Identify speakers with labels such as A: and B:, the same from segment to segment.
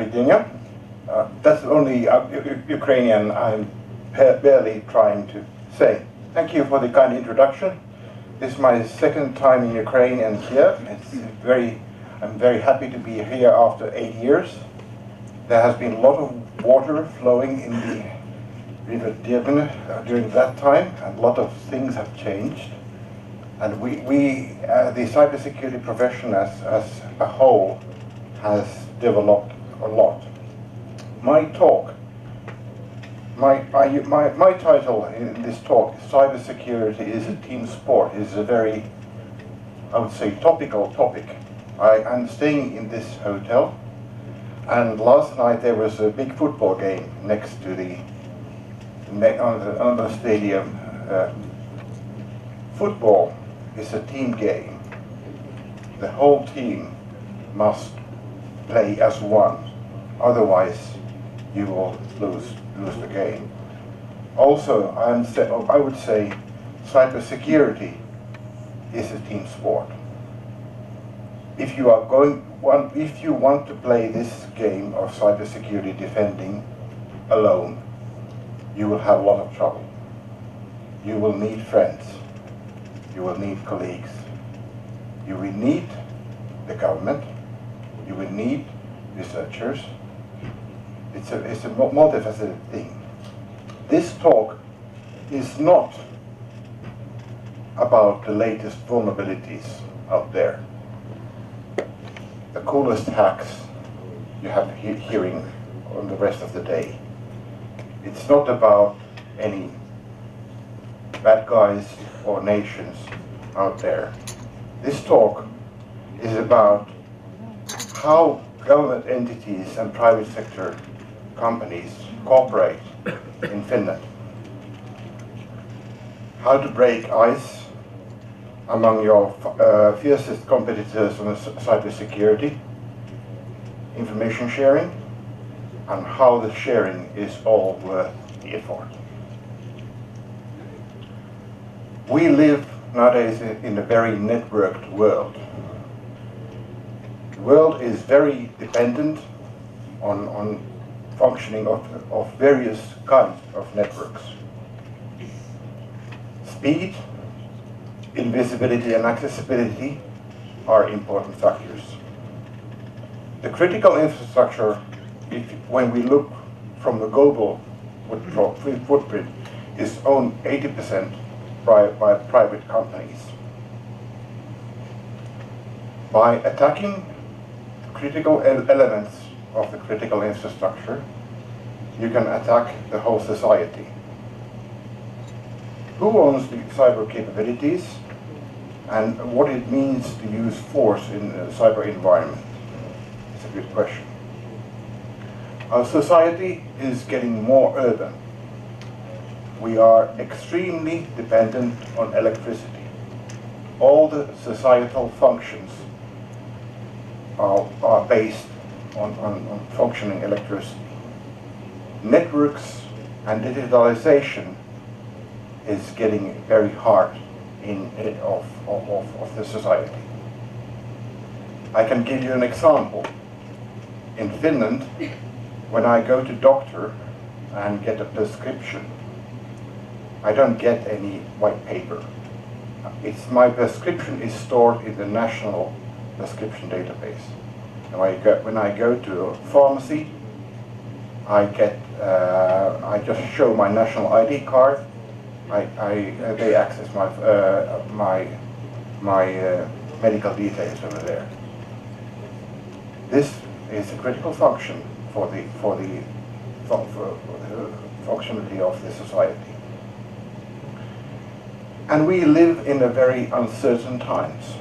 A: Добрый день. That's only Ukrainian I'm barely trying to say. Thank you for the kind introduction. This is my second time in Ukraine and here. I'm very happy to be here after 8 years. There has been a lot of water flowing in the River Dnieper during that time, and a lot of things have changed. And the cybersecurity profession as a whole has developed a lot. My title in this talk, Cybersecurity is a Team Sport, is a very, I would say, topical topic. I'm staying in this hotel, and last night there was a big football game next to on the stadium. Football is a team game. The whole team must play as one, otherwise you will lose the game. Also, I would say cybersecurity is a team sport. If you want to play this game of cybersecurity defending alone, you will have a lot of trouble. You will need friends. You will need colleagues. You will need the government. You will need researchers. It's a multifaceted thing. This talk is not about the latest vulnerabilities out there. The coolest hacks you have hearing on the rest of the day. It's not about any bad guys or nations out there. This talk is about how government entities and private sector companies cooperate in Finland. How to break ice among your fiercest competitors on cybersecurity, information sharing, and how the sharing is all worth the effort. We live nowadays in a very networked world. The world is very dependent on functioning of various kinds of networks. Speed, invisibility, and accessibility are important factors. The critical infrastructure, when we look from the global footprint, is owned 80% by private companies. By attacking critical elements of the critical infrastructure, you can attack the whole society. Who owns the cyber capabilities and what it means to use force in a cyber environment? It's a good question. Our society is getting more urban. We are extremely dependent on electricity. All the societal functions are based on functioning electricity. Networks and digitalisation is getting very hard of the society. I can give you an example. In Finland, when I go to doctor and get a prescription, I don't get any white paper. My prescription is stored in the national prescription database. And when I go to a pharmacy, I just show my national ID card. They access my medical details over there. This is a critical function for the functionality of the society. And we live in a very uncertain times.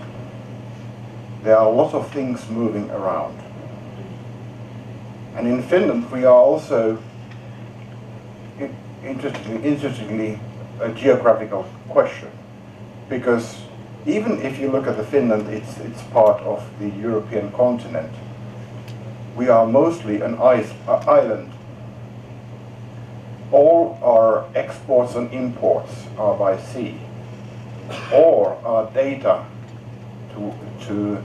A: There are a lot of things moving around. And in Finland, we are also, interestingly, a geographical question. Because even if you look at Finland, it's part of the European continent. We are mostly an island. All our exports and imports are by sea. All our data to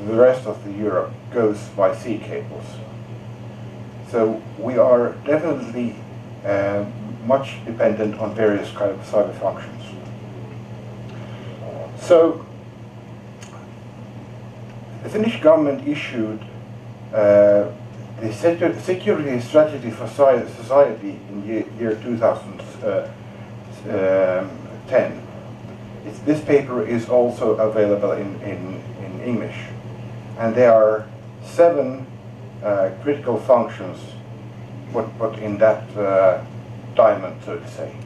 A: the rest of the Europe goes by sea cables. So we are definitely much dependent on various kind of cyber functions. So the Finnish government issued the security strategy for society in year 2010. This paper is also available in English, and there are 7 critical functions put in that diamond, so to say.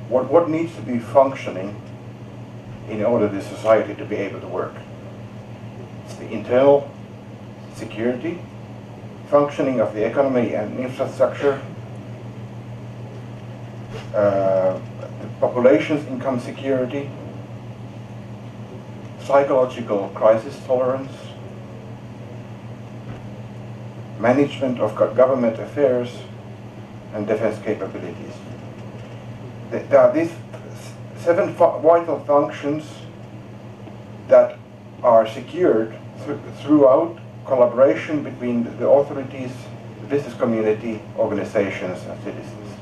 A: What needs to be functioning in order for the society to be able to work? It's the internal security, functioning of the economy and infrastructure, the population's income security, psychological crisis tolerance, management of government affairs, and defense capabilities. There are these 7 vital functions that are secured throughout collaboration between the authorities, the business community, organizations, and citizens.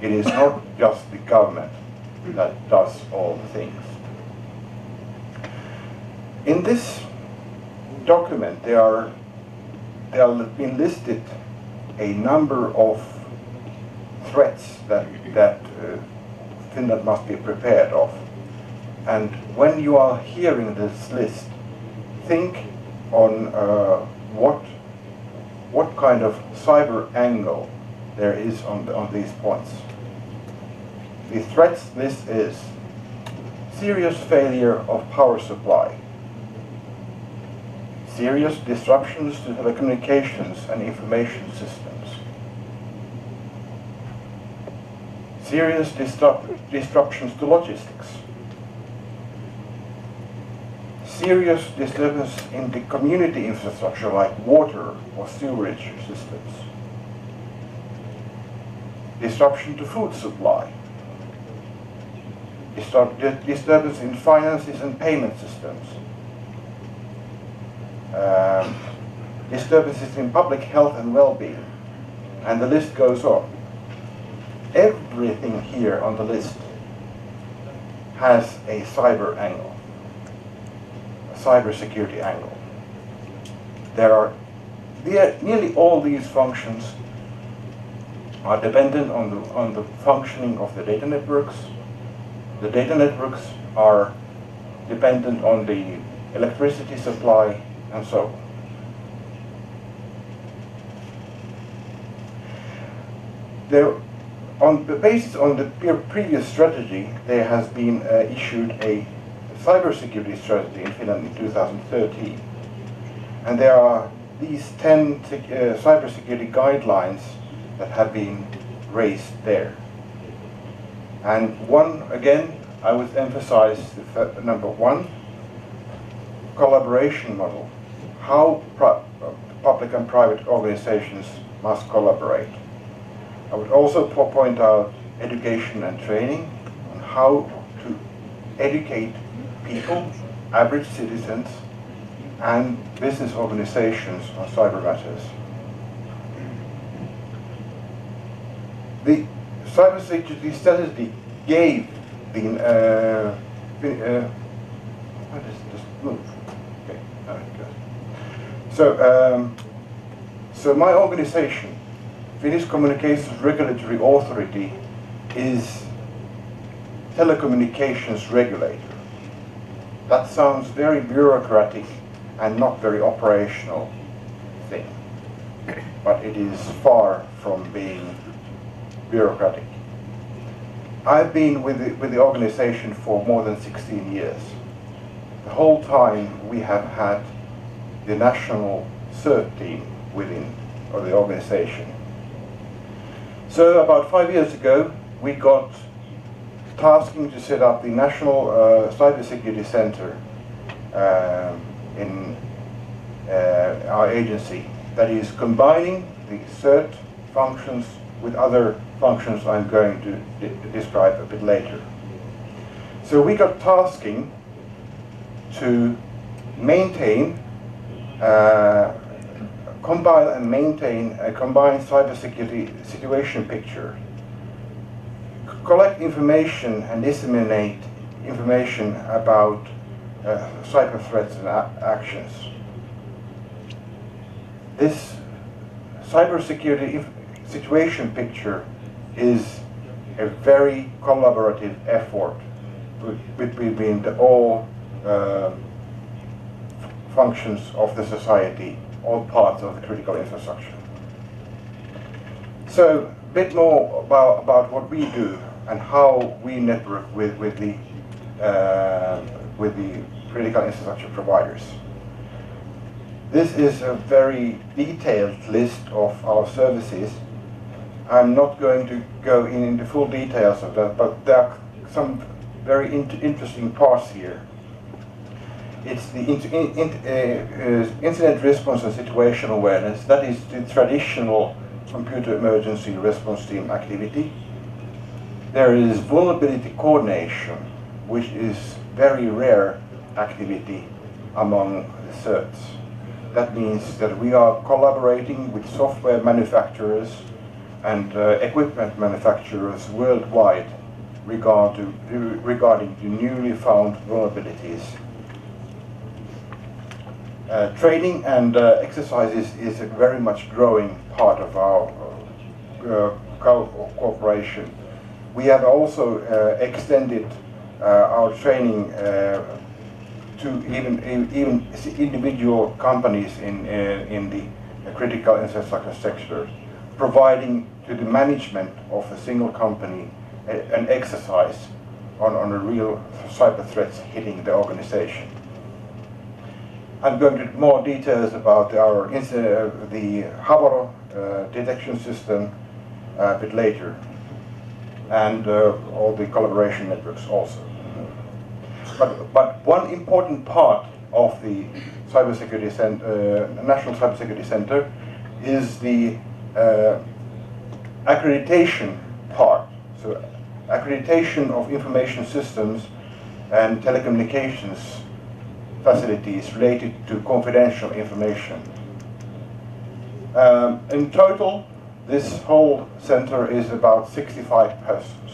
A: It is not just the government that does all the things. In this document, there have been listed a number of threats that Finland must be prepared of. And when you are hearing this list, think on what kind of cyber angle there is on these points. The threats list is serious failure of power supply, serious disruptions to telecommunications and information systems, serious disruptions to logistics, serious disturbance in the community infrastructure like water or sewerage systems, disruption to food supply, disturbance in finances and payment systems, disturbances in public health and well-being, and the list goes on. Everything here on the list has a cyber angle, a cyber security angle. Nearly all these functions are dependent on the functioning of the data networks. The data networks are dependent on the electricity supply, and so on. Based on the previous strategy, there has been issued a cybersecurity strategy in Finland in 2013. And there are these 10 cybersecurity guidelines that have been raised there. And I would emphasize number 1, collaboration model. How public and private organizations must collaborate. I would also point out education and training on how to educate people, average citizens, and business organizations on cyber matters. The cybersecurity strategy gave the just move. Okay, now it goes. So my organization, Finnish Communications Regulatory Authority, is telecommunications regulator. That sounds very bureaucratic and not very operational thing, but it is far from being bureaucratic. I've been with the organization for more than 16 years. The whole time we have had the national CERT team within the organization. So about 5 years ago, we got tasking to set up the National Cybersecurity Center in our agency that is combining the CERT functions with other functions I'm going to describe a bit later. So we got tasking to maintain, compile and maintain a combined cybersecurity situation picture, collect information and disseminate information about cyber threats and actions. This cybersecurity situation picture is a very collaborative effort between all functions of the society, all parts of the critical infrastructure. So, a bit more about what we do and how we network with the critical infrastructure providers. This is a very detailed list of our services. I'm not going to go into full details of that, but there are some very interesting parts here. It's the incident response and situational awareness. That is the traditional computer emergency response team activity. There is vulnerability coordination, which is very rare activity among the CERTs. That means that we are collaborating with software manufacturers and equipment manufacturers worldwide regarding the newly found vulnerabilities. Training and exercises is a very much growing part of our cooperation. We have also extended our training to even individual companies in the critical infrastructure sector, providing to the management of a single company an exercise on the real cyber threats hitting the organization. I'm going to more details about the Havaro detection system a bit later, and all the collaboration networks also. But one important part of the cybersecurity National Cybersecurity Center is the accreditation part. So accreditation of information systems and telecommunications facilities related to confidential information. In total, this whole center is about 65 persons.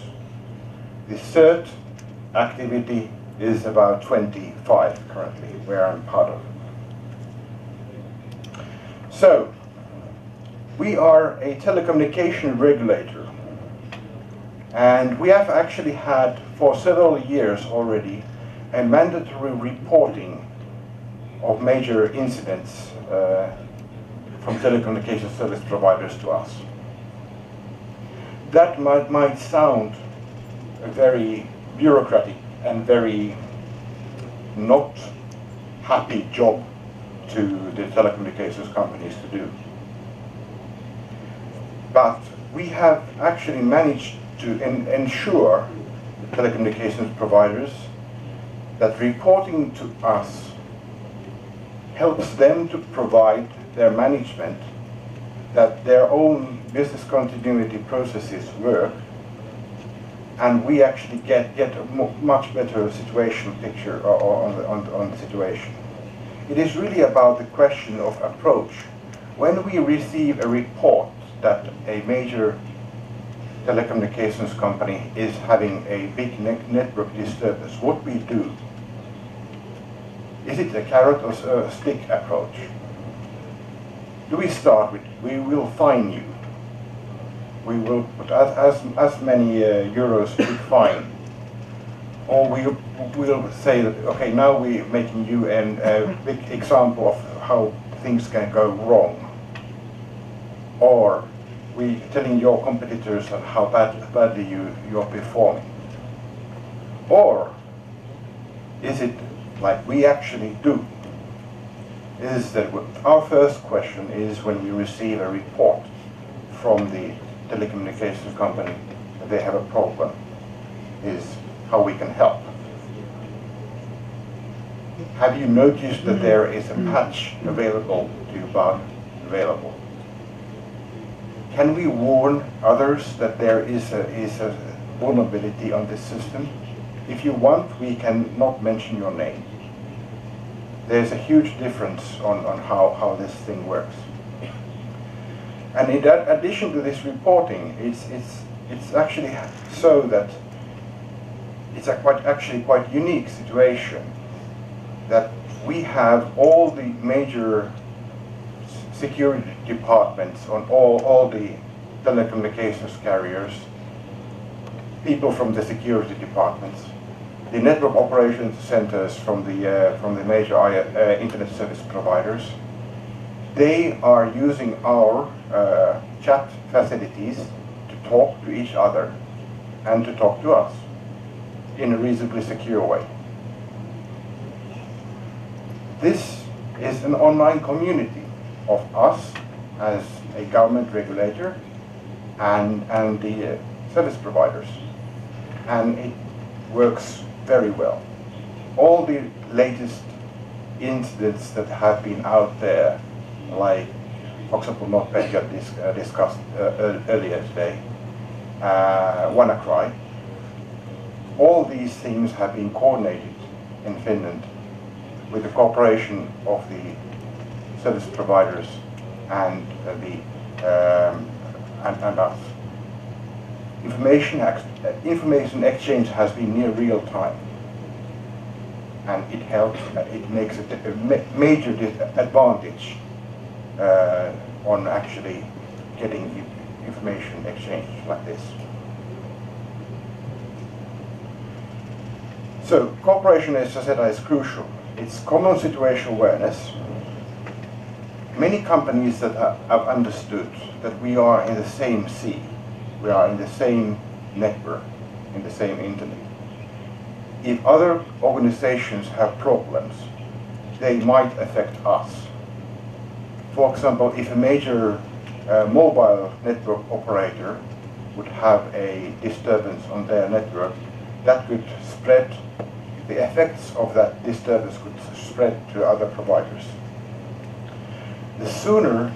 A: The CERT activity is about 25 currently, where I'm part of. So, we are a telecommunication regulator, and we have actually had for several years already a mandatory reporting of major incidents from telecommunication service providers to us. That might sound a very bureaucratic and very not happy job to the telecommunications companies to do. But we have actually managed to ensure the telecommunications providers that reporting to us helps them to provide their management that their own business continuity processes work, and we actually get a much better situation picture on the situation. It is really about the question of approach. When we receive a report that a major telecommunications company is having a big network disturbance, what we do? Is it a carrot or a stick approach? Do we start with, we will fine you? We will put as many euros to fine. Or we will say that, okay, now we're making you a big example of how things can go wrong. Or we telling your competitors how badly you're performing. Or is it like we actually do? Is that our first question is when we receive a report from the telecommunications company that they have a problem, is how we can help. Have you noticed that there is a patch available to you available? Can we warn others that there is a vulnerability on this system? If you want, we can not mention your name. there's a huge difference on how this thing works. And in addition to this reporting, it's actually so that it's a quite unique situation that we have all the major security departments on all the telecommunications carriers, people from the security departments, the network operations centers from the major internet service providers. They are using our chat facilities to talk to each other and to talk to us in a reasonably secure way. This is an online community of us as a government regulator and the service providers, and it works very well. All the latest incidents that have been out there, like, for example, NotPetya discussed earlier today, WannaCry, all these things have been coordinated in Finland with the cooperation of the service providers and us. Information exchange has been near real time, and it helps. It makes it a major advantage on actually getting information exchange like this. So cooperation, as I said, is crucial. It's common situational awareness. Many companies that have understood that we are in the same sea, we are in the same network, in the same internet. If other organizations have problems, they might affect us. For example, if a major mobile network operator would have a disturbance on their network, that could spread, the effects of that disturbance could spread to other providers. The sooner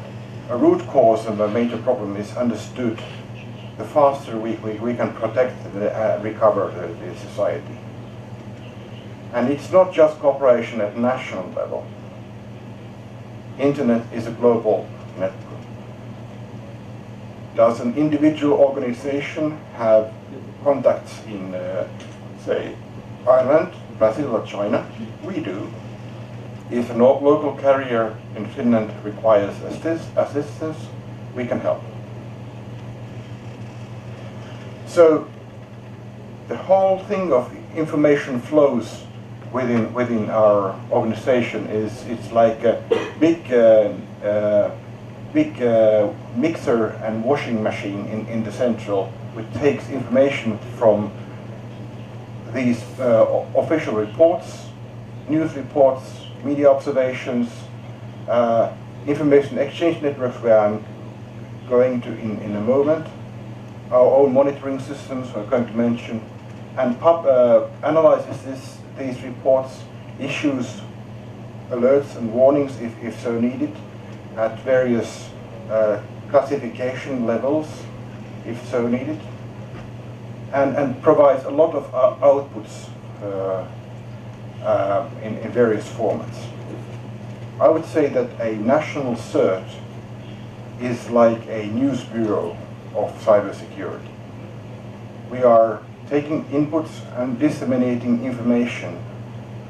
A: a root cause of a major problem is understood, the faster we can protect and recover the society. And it's not just cooperation at national level. Internet is a global network. Does an individual organization have contacts in, say, Ireland, Brazil or China? We do. If a local carrier in Finland requires assistance, we can help. So the whole thing of information flows within our organization it's like a big mixer and washing machine in the central, which takes information from these official reports, news reports, media observations, information exchange networks where I'm going to in a moment, our own monitoring systems we're going to mention, and analyzes these reports, issues alerts and warnings if so needed, at various classification levels if so needed, and provides a lot of outputs in various formats. I would say that a national CERT is like a news bureau of cybersecurity. We are taking inputs and disseminating information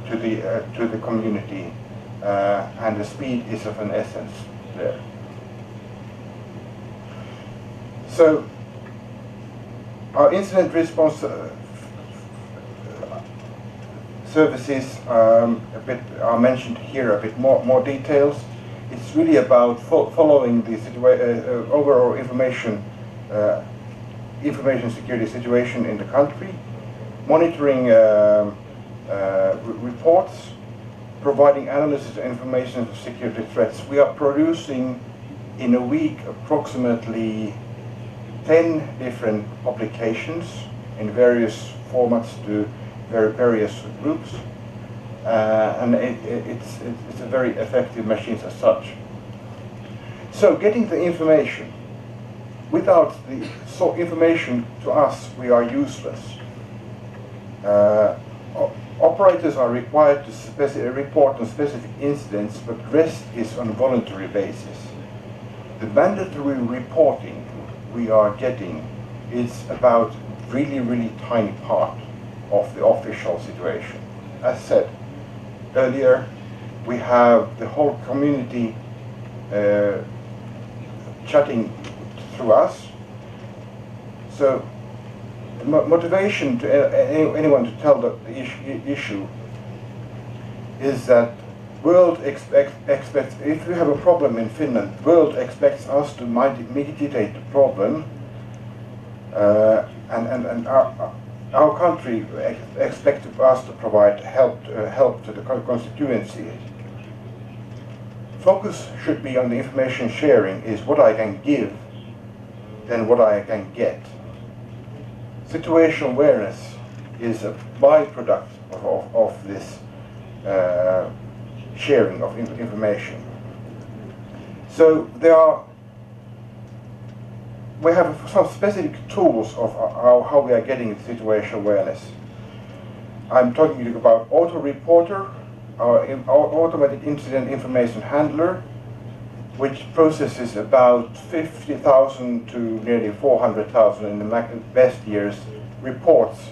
A: to the community, and the speed is of an essence there. So our incident response services are mentioned here a bit more details. It's really about following the overall information security situation in the country, monitoring reports, providing analysis of information for security threats. We are producing in a week approximately 10 different publications in various formats to various groups, and it's a very effective machine as such. So getting the information. Without the information to us, we are useless. Operators are required to report on specific incidents, but rest is on a voluntary basis. The mandatory reporting we are getting is about really tiny part of the official situation. As said earlier, we have the whole community chatting through us. So the motivation to anyone to tell the issue is that world expects, if we have a problem in Finland, world expects us to mitigate the problem, and our country expects us to provide help to the constituency. Focus should be on the information sharing, is what I can give than what I can get. Situational awareness is a byproduct of this sharing of information. So we have some specific tools of how we are getting situational awareness. I'm talking about auto-reporter, our automatic incident information handler, which processes about 50,000 to nearly 400,000 in the best years reports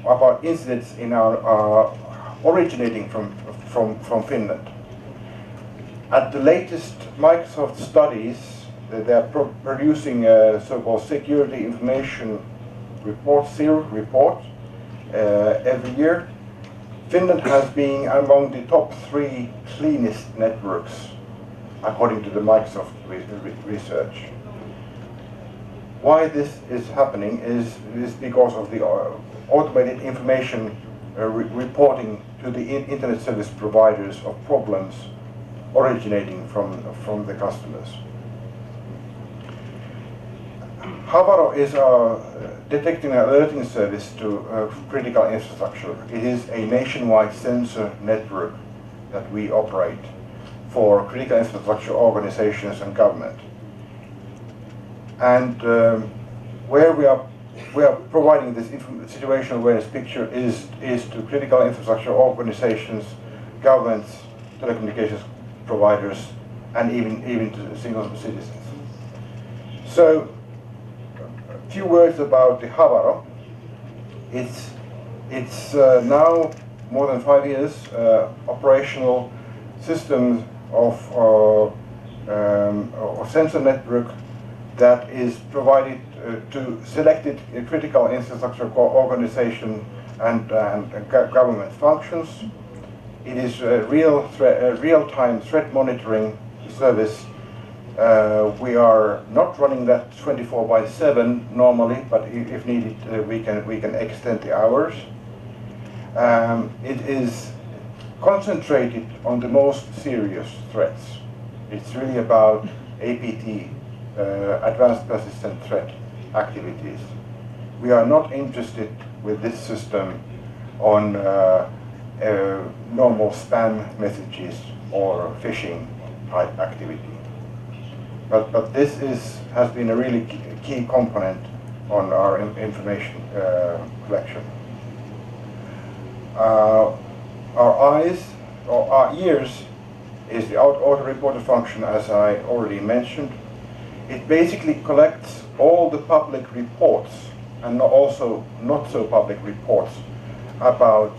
A: about incidents in our originating from Finland. At the latest Microsoft studies, they are producing a so-called security information report, SIR report, every year. Finland has been among the top 3 cleanest networks, according to the Microsoft research. Why this is happening is because of the automated information reporting to the internet service providers of problems originating from the customers. Havaro is our detecting and alerting service to critical infrastructure. It is a nationwide sensor network that we operate for critical infrastructure organizations and government. And where we are providing this situational awareness picture is to critical infrastructure organizations, governments, telecommunications providers, and even to single citizens. So, a few words about the Havaro. It's now more than 5 years operational system of sensor network that is provided to selected critical infrastructure organization and government functions. It is a real-time threat monitoring service. We are not running that 24/7 normally, but if needed, we can extend the hours. It is concentrated on the most serious threats. It's really about APT, advanced persistent threat activities. We are not interested with this system on normal spam messages or phishing type activity. But this has been a really key component on our information collection. Our eyes, or our ears, is the auto-reporter function, as I already mentioned. It basically collects all the public reports and also not so public reports about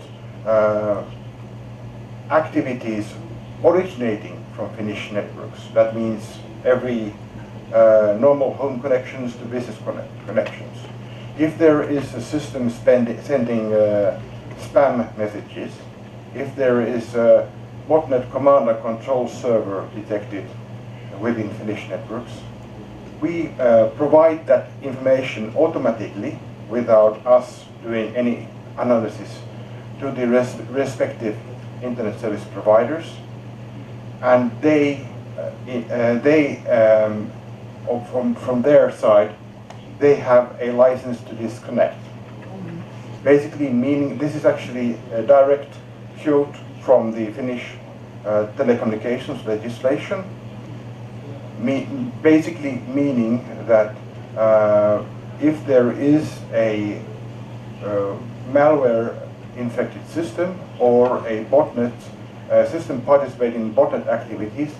A: activities originating from Finnish networks. That means every normal home connections to business connections. If there is a system sending spam messages, if there is a botnet command and control server detected within Finnish networks, we provide that information automatically without us doing any analysis to the respective internet service providers, and from their side, they have a license to disconnect. Basically meaning, this is actually a direct quote from the Finnish telecommunications legislation, basically meaning that if there is a malware infected system or a botnet system participating in botnet activities,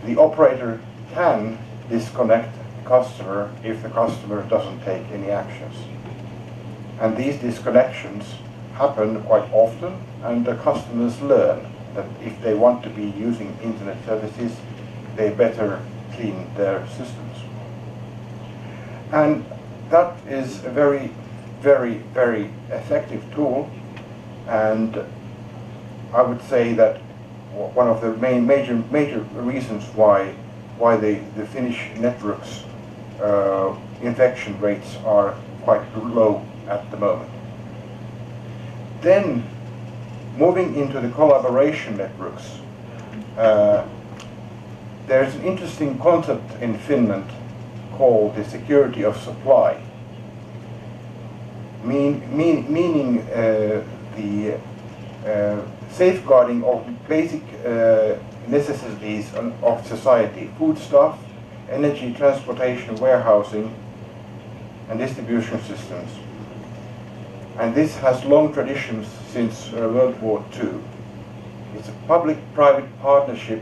A: the operator can disconnect the customer if the customer doesn't take any actions. And these disconnections happen quite often, and the customers learn that if they want to be using internet services, they better clean their systems. And that is a very, very, very effective tool, and I would say that one of the major reasons why the Finnish networks infection rates are quite low at the moment. Then, moving into the collaboration networks, there's an interesting concept in Finland called the security of supply, meaning the safeguarding of basic necessities of society: foodstuff, energy, transportation, warehousing, and distribution systems. And this has long traditions since World War II. It's a public-private partnership,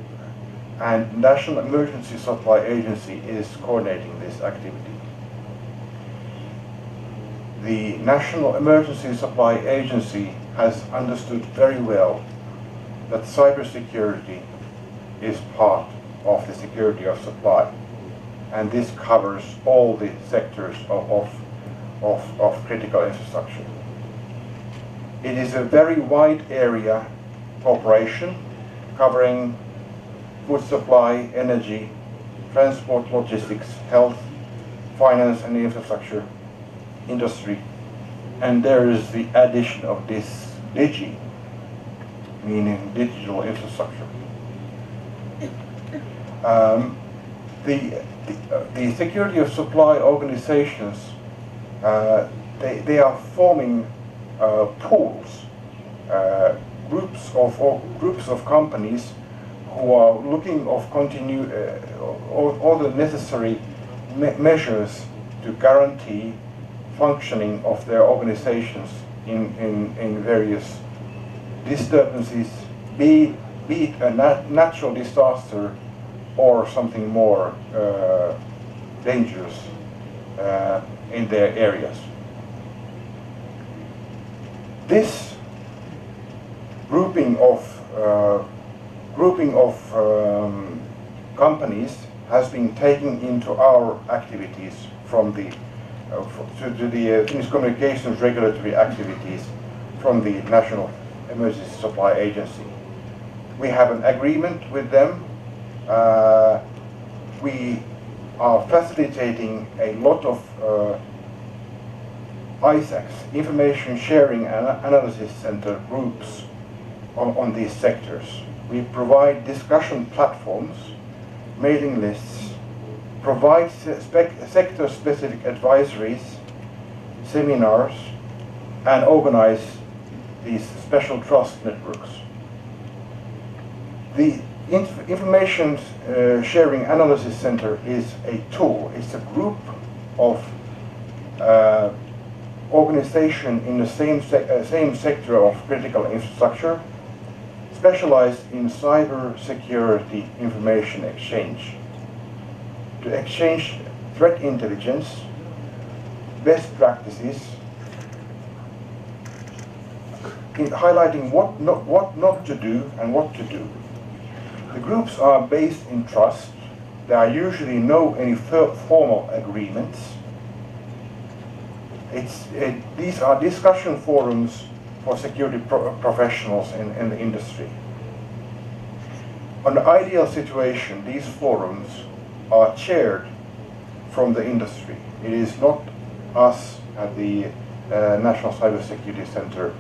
A: and National Emergency Supply Agency is coordinating this activity. The National Emergency Supply Agency has understood very well that cybersecurity is part of the security of supply, and this covers all the sectors of critical infrastructure. It is a very wide area cooperation covering food supply, energy, transport, logistics, health, finance and infrastructure, industry, and there is the addition of this digi, meaning digital infrastructure. The security of supply organizations, they are forming pools, groups of companies who are looking of all the necessary measures to guarantee functioning of their organizations in various disturbances, be it a natural disaster or something more dangerous in their areas. This grouping of companies has been taken into our activities from the Finnish communications regulatory activities from the National Emergency Supply Agency. We have an agreement with them. We are facilitating a lot of ISACs, Information Sharing and Analysis Center groups on these sectors. We provide discussion platforms, mailing lists, provide sector-specific advisories, seminars, and organize these special trust networks. The Information Sharing Analysis Center is a tool. It's a group of organization in the same sector of critical infrastructure, specialized in cyber security information exchange, to exchange threat intelligence, best practices, highlighting what not to do and what to do. The groups are based in trust. There are usually any formal agreements. These are discussion forums for security professionals in the industry. On the ideal situation, these forums are chaired from the industry. It is not us at the National Cybersecurity Center.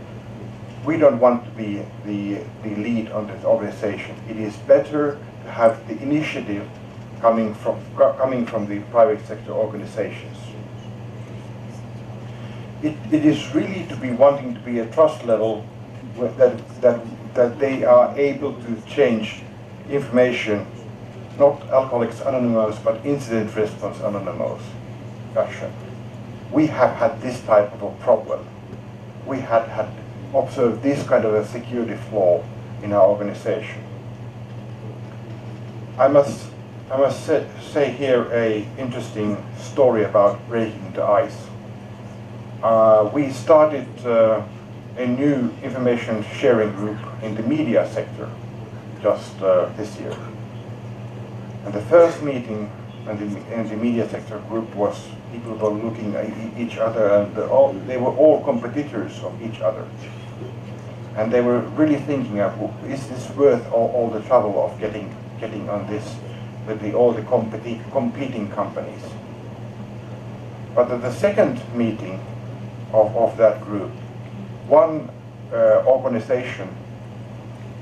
A: We don't want to be the lead on this organization. It is better to have the initiative coming from the private sector organizations. It is really to be wanting to be a trust level that they are able to change information, not Alcoholics Anonymous, but Incident Response Anonymous. Russia. We have had this type of a problem. We had observe this kind of a security flaw in our organization. I must say here a interesting story about breaking the ice. We started a new information sharing group in the media sector just this year. And the first meeting in the media sector group was people were looking at each other, and they were all competitors of each other. And they were really thinking of, is this worth all the trouble of getting on this with all the competing companies? But at the second meeting of that group, one organization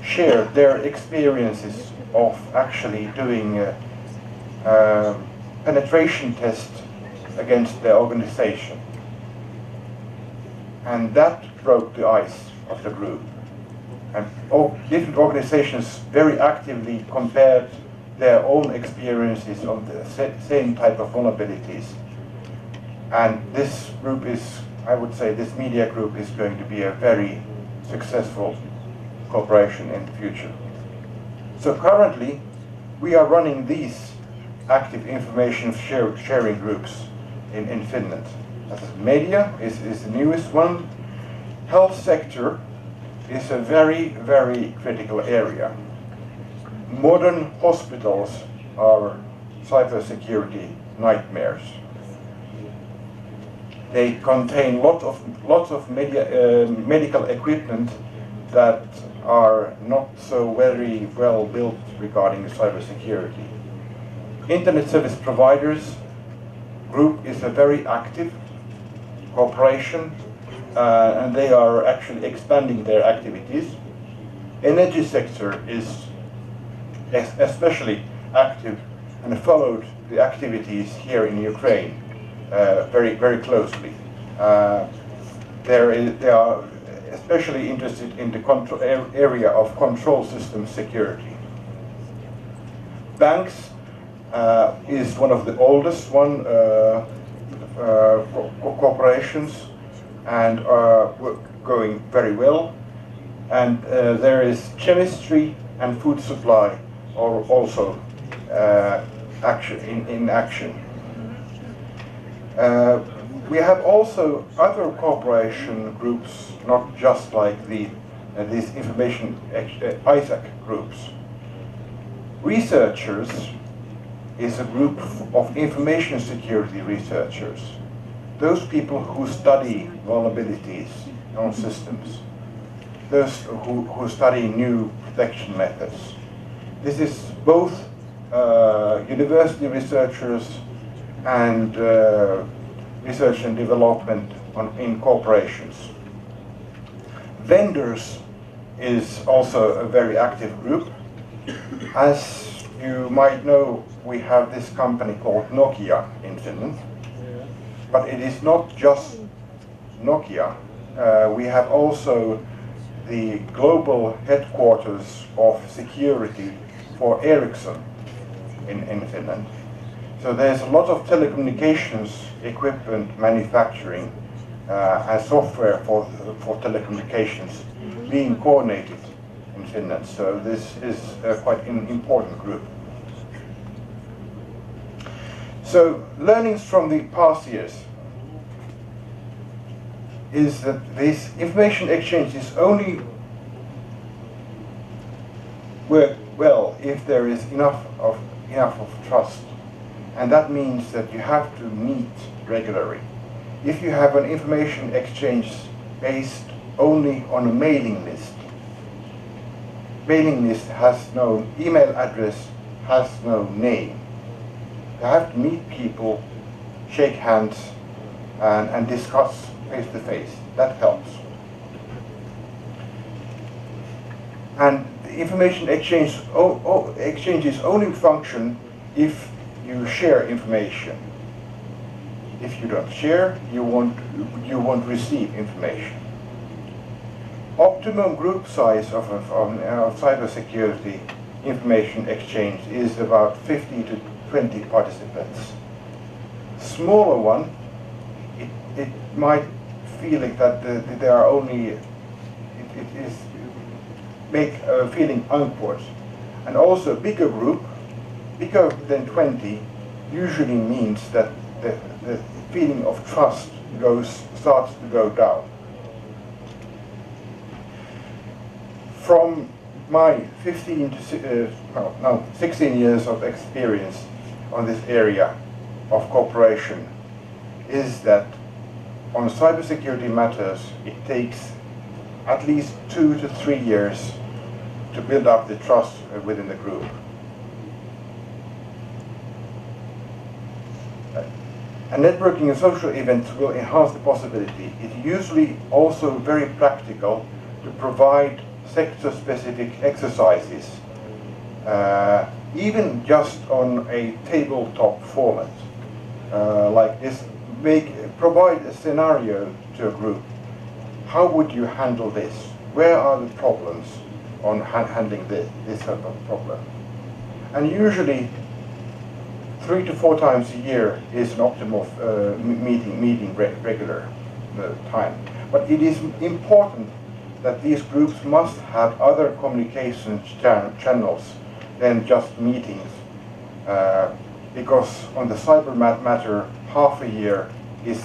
A: shared their experiences of actually doing penetration tests against their organization. And that broke the ice of the group. And different organizations very actively compared their own experiences on the same type of vulnerabilities. And this group is, I would say, this media group is going to be a very successful cooperation in the future. So currently, we are running these active information sharing groups in Finland. As media is the newest one. Health sector is a very, very critical area. Modern hospitals are cybersecurity nightmares. They contain lots of medical equipment that are not so very well built regarding cybersecurity. Internet service providers group is a very active cooperation, and they are actually expanding their activities. Energy sector is especially active and followed the activities here in Ukraine very, very closely. They are especially interested in the area of control system security. Banks is one of the oldest corporations, and going very well. And there is chemistry and food supply are also in action. We have also other cooperation groups, not just like these information ISAC groups. Researchers is a group of information security researchers. Those people who study vulnerabilities on systems. Those who study new protection methods. This is both university researchers and research and development in corporations. Vendors is also a very active group. As you might know, we have this company called Nokia in Finland. But it is not just Nokia. We have also the global headquarters of security for Ericsson in Finland. So there's a lot of telecommunications equipment manufacturing and software for telecommunications being coordinated in Finland. So this is quite an important group. So learnings from the past years is that this information exchange is only work well if there is enough of trust, and that means that you have to meet regularly. If you have an information exchange based only on a mailing list has no email address, has no name. You have to meet people, shake hands, and discuss face to face. That helps. And the information exchanges only function if you share information. If you don't share, you won't receive information. Optimum group size of cybersecurity information exchange is about 50 to 20 participants. Smaller one, it might feel like that there are only it is make a feeling awkward. And also a bigger group, bigger than 20, usually means that the feeling of trust starts to go down. From my 16 years of experience on this area of cooperation is that on cybersecurity matters it takes at least 2 to 3 years to build up the trust within the group. And networking and social events will enhance the possibility. It's usually also very practical to provide sector-specific exercises, even just on a tabletop format, like this. Provide a scenario to a group. How would you handle this? Where are the problems on handling this type of problem? And usually 3 to 4 times a year is an optimal meeting regular time. But it is important that these groups must have other communication channels than just meetings, because on the cyber matter, half a year is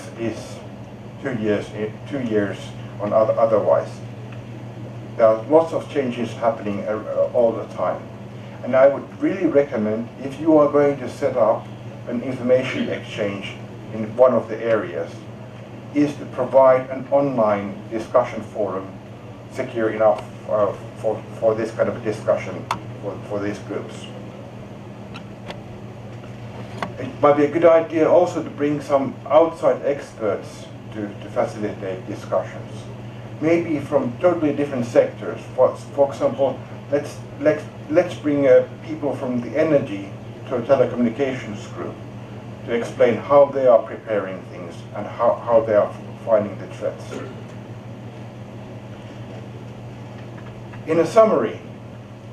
A: 2 years on otherwise. There are lots of changes happening all the time. And I would really recommend, if you are going to set up an information exchange in one of the areas, is to provide an online discussion forum secure enough for this kind of discussion for these groups. It might be a good idea also to bring some outside experts to facilitate discussions. Maybe from totally different sectors. For example, let's bring people from the energy to a telecommunications group to explain how they are preparing things and how they are finding the threats. In a summary,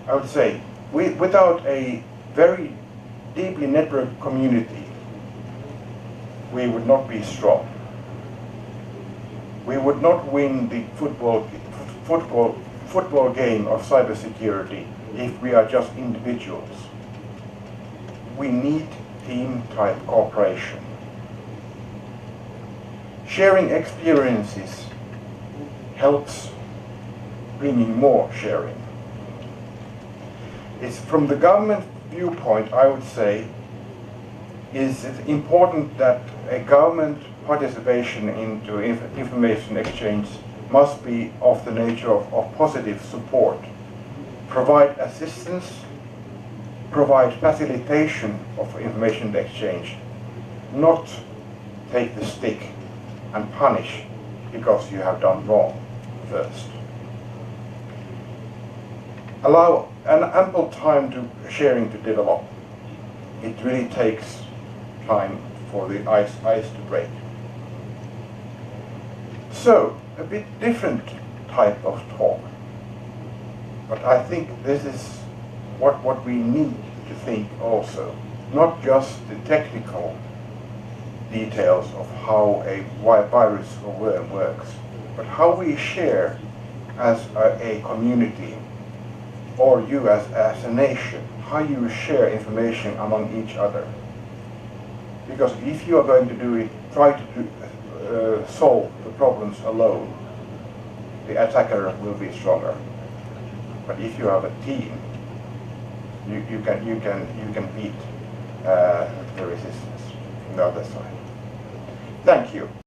A: I would say, without a very deeply networked community, we would not be strong. We would not win the football game of cybersecurity if we are just individuals. We need team-type cooperation. Sharing experiences helps bringing more sharing. It's from the government viewpoint, I would say, is it important that a government participation into information exchange must be of the nature of positive support. Provide assistance, provide facilitation of information exchange, not take the stick and punish because you have done wrong first. Allow an ample time to sharing to develop. It really takes time for the ice to break. So, a bit different type of talk. But I think this is what we need to think also. Not just the technical details of how a virus or worm works, but how we share as a community, or you as a nation, how you share information among each other. Because if you are going to try to solve the problems alone, the attacker will be stronger. But if you have a team, you can beat the resistance from the other side. Thank you.